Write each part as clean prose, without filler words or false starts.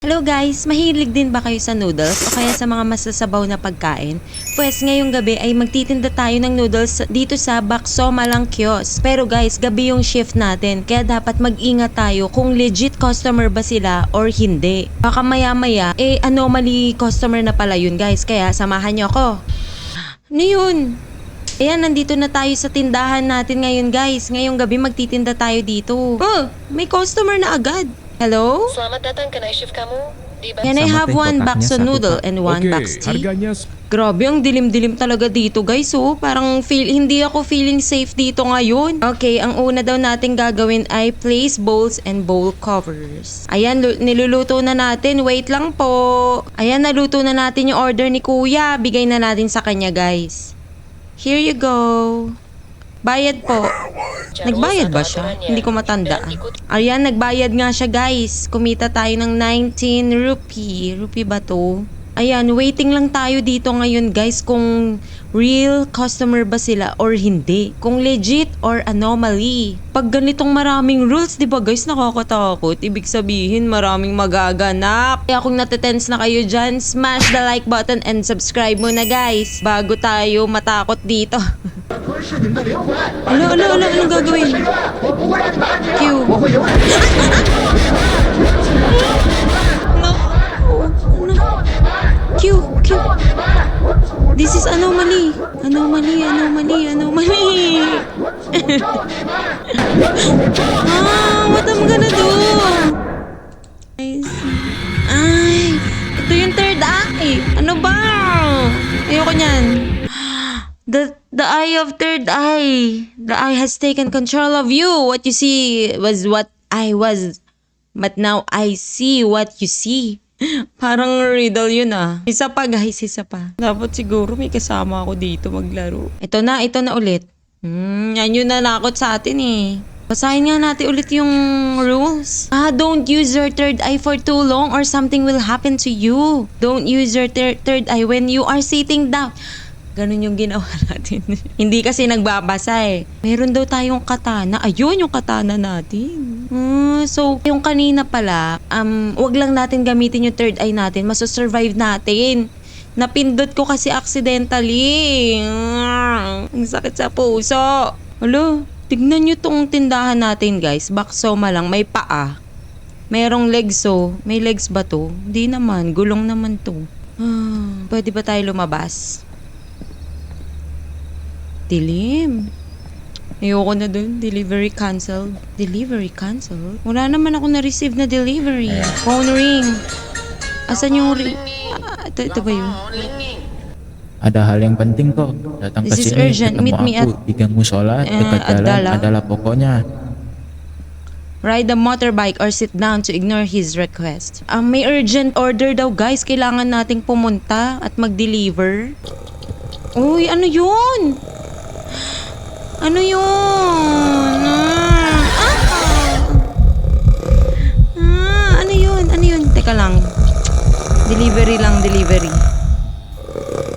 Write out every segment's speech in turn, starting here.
Hello guys! Mahilig din ba kayo sa noodles o kaya sa mga masasabaw na pagkain? Pues ngayong gabi ay magtitinda tayo ng noodles dito sa Bakso Malang Kiosk. Pero guys, gabi yung shift natin kaya dapat mag-ingat tayo kung legit customer ba sila or hindi. Baka maya-maya, anomaly customer na pala yun guys, kaya samahan nyo ako. Ano yun? Ayan, nandito na tayo sa tindahan natin ngayon guys. Ngayong gabi magtitinda tayo dito. Oh, may customer na agad. Hello? Selamat datang ke night shift kamu. Can I have one bakso noodle and one box tea? Harganya Grabe, ang dilim-dilim talaga dito guys. Oh, parang hindi ako feeling safe dito ngayon. Okay, ang una daw natin gagawin ay place bowls and bowl covers. Ayan, niluluto na natin. Wait lang po. Ayan, naluto na natin yung order ni kuya. Bigay na natin sa kanya guys. Here you go. Bayad po. Nagbayad ba siya? Hindi ko matandaan. Ayan, nagbayad nga siya guys. Kumita tayo ng 19 rupee. Rupee ba to? Ayan, waiting lang tayo dito ngayon guys kung real customer ba sila or hindi. Kung legit or anomaly. Pag ganitong maraming rules, di ba guys, nakakatakot. Ibig sabihin, maraming magaganap. Kaya kung natetense na kayo dyan, smash the like button and subscribe muna guys. Bago tayo matakot dito. Ala, anong gagawin? Q. Q. This is anomaly. Anomaly. What am I gonna do? Ay, ito yung third eye. Ano ba? Ayoko niyan. The eye of third eye. The eye has taken control of you. What you see was what I was. But now I see what you see. Parang riddle yun ah. Isa pa guys, isa pa. Dapat siguro may kasama ako dito maglaro. Ito na ulit. Yan yung nanakot sa atin eh. Basahin nga natin ulit yung rules. Don't use your third eye for too long or something will happen to you. Don't use your third eye when you are sitting down. Ganun yung ginawa natin. Hindi kasi nagbabasa eh. Meron daw tayong katana. Ayun yung katana natin. So, yung kanina pala, wag lang natin gamitin yung third eye natin. Masasurvive natin. Napindot ko kasi accidentally. Ang sakit sa puso. Alo, tignan nyo tong tindahan natin guys. Bakso malang, may paa. Merong legs oh. May legs ba to? Hindi naman. Gulong naman to. Pwede ba tayo lumabas? Dilim. Ayoko na dun. Delivery canceled. Delivery canceled? Wala naman ako na-receive na delivery. Phone ring. Asan yung ring? Ito ba yun? Ada hal yang penting kok. Datang ke This is sini urgent. ketemu Meet me aku di gang musola dekat jalan Adala. adalah pokoknya. Ride the motorbike or sit down to ignore his request. May urgent order daw guys. Kailangan nating pumunta at mag-deliver. Uy, ano yun? Ano yun? Ano yun? Teka lang. Delivery lang, delivery.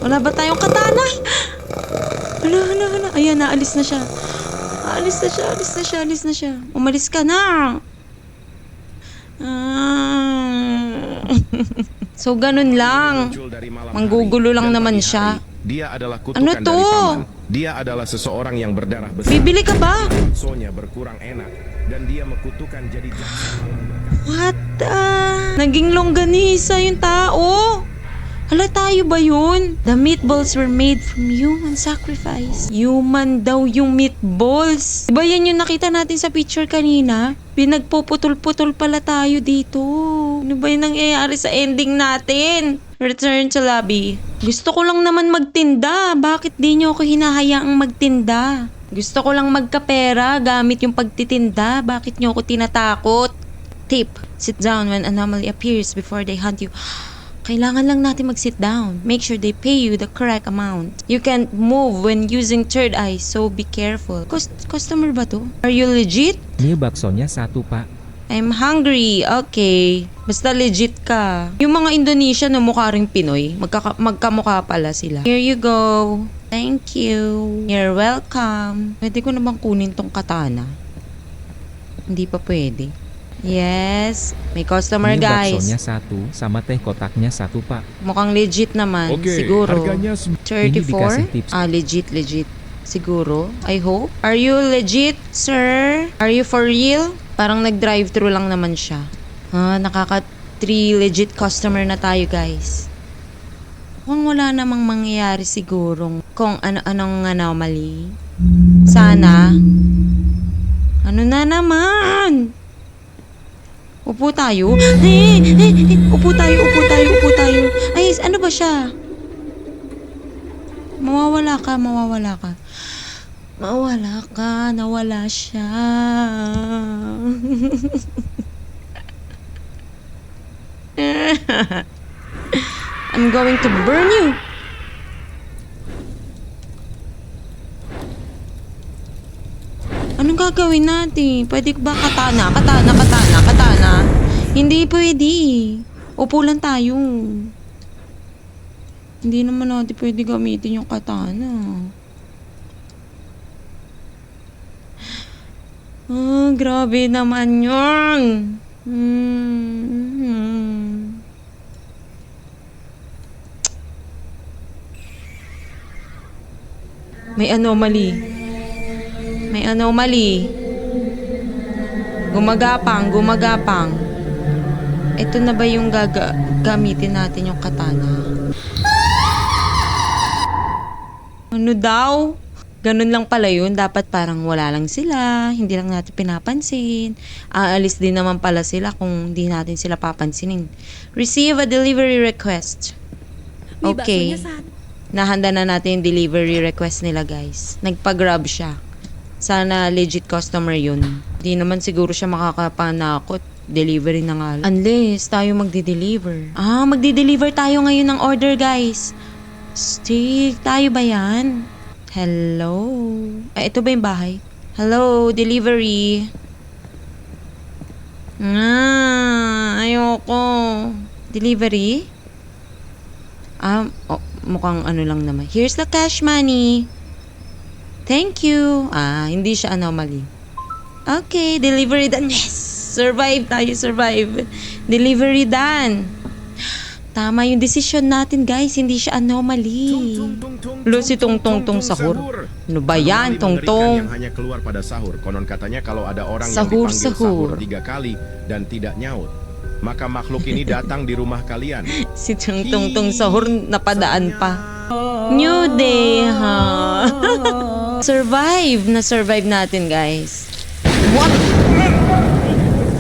Wala ba tayong katana? Hala. Ayan, naalis na siya. Alis na siya. Umalis ka na. So, ganun lang. Manggugulo lang naman siya. Dia adalah kutukan Ano dari to? paman. Dia adalah seseorang yang berdarah besar. Bibili ka ba? Sonya berkurang enak dan dia mekutukan jadi jaksa. What the? Naging longganisa yung tao. Hala, tayo ba yun? The meatballs were made from human sacrifice. Human daw yung meatballs. Diba yan yung nakita natin sa picture kanina? Pinagpuputol-putol pala tayo dito. Ano ba yung nangyayari sa ending natin? Return to lobby. Gusto ko lang naman magtinda. Bakit di nyo ako hinahayaang magtinda? Gusto ko lang magkapera gamit yung pagtitinda. Bakit nyo ako tinatakot? Tip. Sit down when anomaly appears before they hunt you. Kailangan lang natin mag-sit down. Make sure they pay you the correct amount. You can't move when using third eye, so be careful. Customer ba to? Are you legit? Ini baksonya satu, Pak. I'm hungry. Okay. Basta legit ka. Yung mga Indonesian na mukha ring Pinoy, magkamukha pala sila. Here you go. Thank you. You're welcome. Pwede ko na bang kunin tong katana? Hindi pa pwede. Yes. May customer, Ini baksonya guys. 1 sama teh kotaknya 1 pak. Mukhang legit naman. Oke, Siguro. harganya Ini 34? dikasih tips. Ah, legit. Siguro. I hope. Are you legit, sir? Are you for real? Parang nag-drive-thru lang naman siya. Nakaka 3 legit customer na tayo, guys. Kung wala namang mangyayari sigurong kung ano-anong anomaly. Sana. Ano na naman? Upo tayo. Upo tayo. Ay, ano ba siya? Mawawala ka. Nawala siya. I'm going to burn you. Anong gagawin natin? Pwede ba katana? Hindi pwede. Upo lang tayo. Hindi naman natin pwede gamitin yung katana. Grabe naman yun. May anomaly. Gumagapang. Ito na ba yung gamitin natin yung katana? Ano daw? Ganun lang pala yun. Dapat parang wala lang sila. Hindi lang natin pinapansin. Aalis din naman pala sila kung hindi natin sila papansinin. Receive a delivery request. Okay. Nahanda na natin yung delivery request nila, guys. Nagpa-grab siya. Sana legit customer yun. Di naman siguro siya makakapanakot. Delivery na nga. Unless tayo magdi-deliver. Magdi-deliver tayo ngayon ng order, guys. Steak. Tayo ba yan? Hello? Ito ba yung bahay? Hello, delivery. Ayoko. Delivery? Mukhang ano lang naman. Here's the cash money. Thank you. Hindi siya anomaly. Okay, delivery done. Yes! Survive. Delivery done. Tama yung decision natin, guys. Hindi siya anomaly. Lo si Tungtong sahur. Ano ba yan, Tungtong? Yang hanya keluar pada sahur. Konon katanya kalau ada orang Sahur, yang dipanggil sahur sahur. 3 kali dan tidak nyaut, maka makhluk ini datang di rumah kalian. Si Tungtong sahur napadaan pa. New day, ha? Survive natin, guys. What?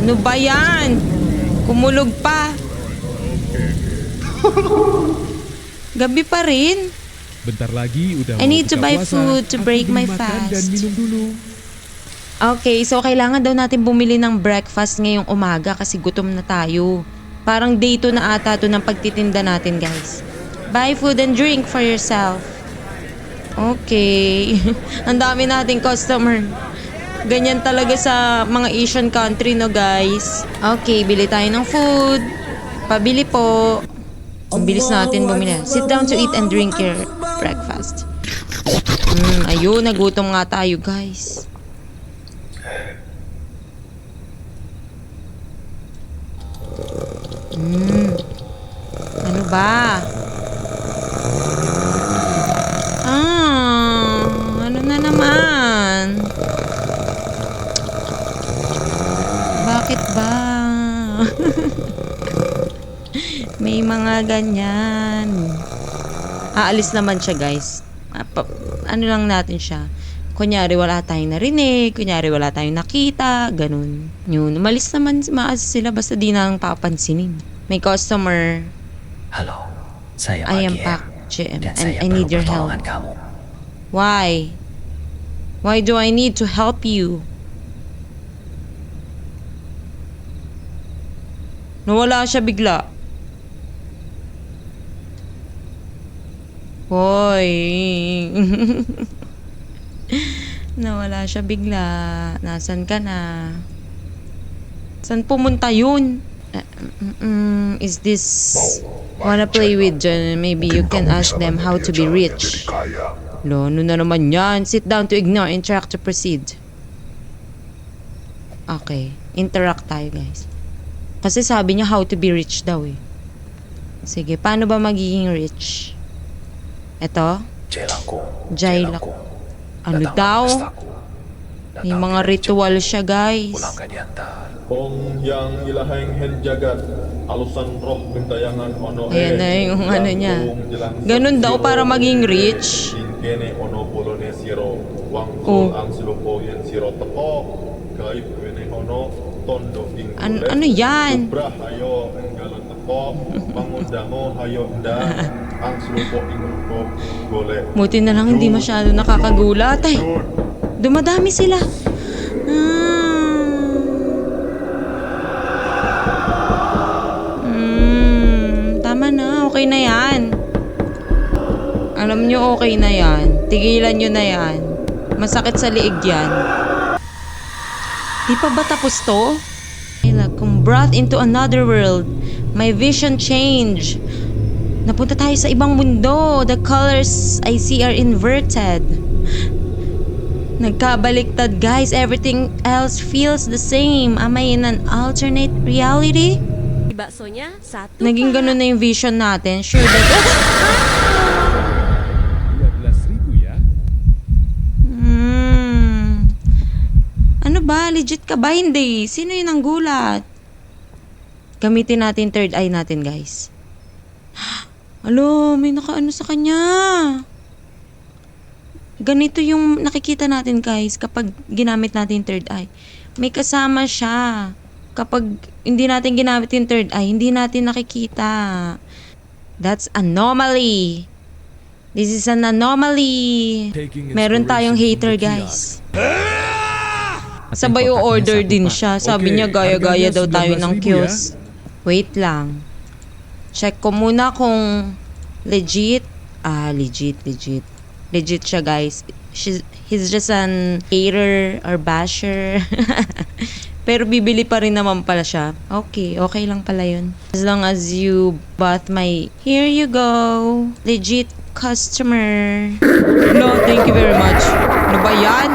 Ano ba yan? Kumulog pa. Gabi pa rin. Bentar lagi udah I mau need to buka buy puasa. food to Aku break beli my makan dan fast. minum dulu. Okay, so kailangan daw natin bumili ng breakfast ngayong umaga kasi gutom na tayo. Parang day 2 na ata to ng pagtitinda natin, guys. Buy food and drink for yourself. Okay. Ang dami nating customer. Ganyan talaga sa mga Asian country, no, guys? Okay, bili tayo ng food. Pabili po. Ang bilis natin bumili. Sit down to eat and drink your breakfast. Ayun, nagutom nga tayo, guys. Ano ba? Ano na naman? Bakit ba? May mga ganyan. Aalis naman siya, guys. Ano lang natin siya. Kunyari wala tayong narinig, kunyari wala tayong nakita, ganun. Yun, umalis naman maas sila basta di nang papansinin. May customer. Halo, saya I am Pak Pak GM dan and saya I perlu need your help. pertolongan kamu. Why? Why do I need to help you? Nawala siya bigla. Hoy. Nawala siya bigla. Nasaan ka na? Saan pumunta yun? Is this... Wanna play with John? Maybe you can ask them how to be rich. Lo, ano na naman yan? Sit down to ignore, interact to proceed. Okay. Interact tayo, guys. Kasi sabi niya how to be rich daw eh. Sige, paano ba magiging rich? Ito? Jailak. Ano daw? May mga ritual siya, guys. Hong yang ilaheng hen jagat alusan roh gentayangan ono Ayan na yung ano niya. Ganun daw para maging rich. Kene ono polone siro wang Oh. ang silopo yen siro teko gaib kene ono tondo ing Ano yan? brah ayo enggalan teko pangundamo hayo nda ang silopo ing gole Buti na lang hindi masyado nakakagulat. Ay, dumadami sila. Tama na. Okay na yan. Alam nyo, okay na yan. Tigilan nyo na yan. Masakit sa liig yan. Di pa ba tapos to? Kung brought into another world, my vision change. Napunta tayo sa ibang mundo. The colors I see are inverted. Nagkabaliktad, guys. Everything else feels the same. Am I in an alternate reality? Bakso niya, satu Naging ganun na yung vision natin. Sure that... 12.000 ya. Ano ba? Legit ka ba? Hindi. Sino yun ang gulat? Gamitin natin third eye natin, guys. Alo, may nakaano sa kanya. Ganito yung nakikita natin, guys, kapag ginamit natin third eye. May kasama siya. Kapag hindi natin ginamit yung third eye, hindi natin nakikita. That's anomaly. This is an anomaly. Meron tayong hater, guys. Sabay o order din siya. Sabi niya gaya-gaya daw tayo ng kiosk. Wait lang. Check ko muna kung legit. Legit. Legit siya, guys. He's just an hater or basher. Pero bibili pa rin naman pala siya. Okay lang pala yun. As long as you bought my... Here you go. Legit customer. No, thank you very much. Ano ba yan?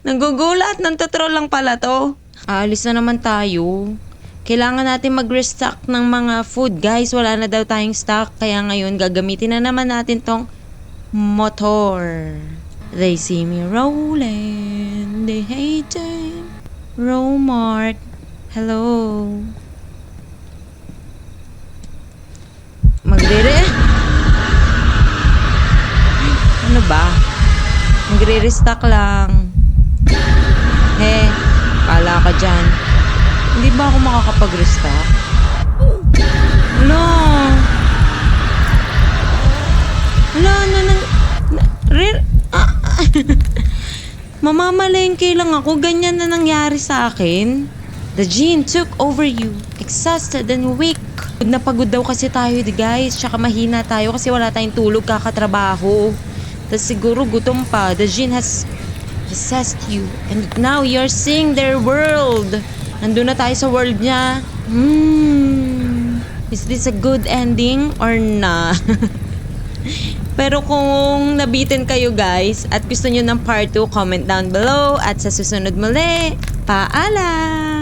Nagugulat. Nantotroll lang pala to. Aalis na naman tayo. Kailangan natin mag-restock ng mga food. Guys, wala na daw tayong stock. Kaya ngayon, gagamitin na naman natin tong motor. They see me rolling. They hate it. Romart. Hello. Ano ba? Magre-restock lang. Kala ka dyan. Hindi ba ako makakapag-restock? Wala. Mamamalengke lang ako. Ganyan na nangyari sa akin. The gene took over you. Exhausted and weak. Napagod daw kasi tayo, guys. Tsaka mahina tayo kasi wala tayong tulog, kakatrabaho. Tapos siguro gutom pa. The gene has possessed you. And now you're seeing their world. Nandun na tayo sa world niya. Is this a good ending or not? Pero kung nabitin kayo, guys, at gusto nyo ng part 2, comment down below. At sa susunod muli, paalam!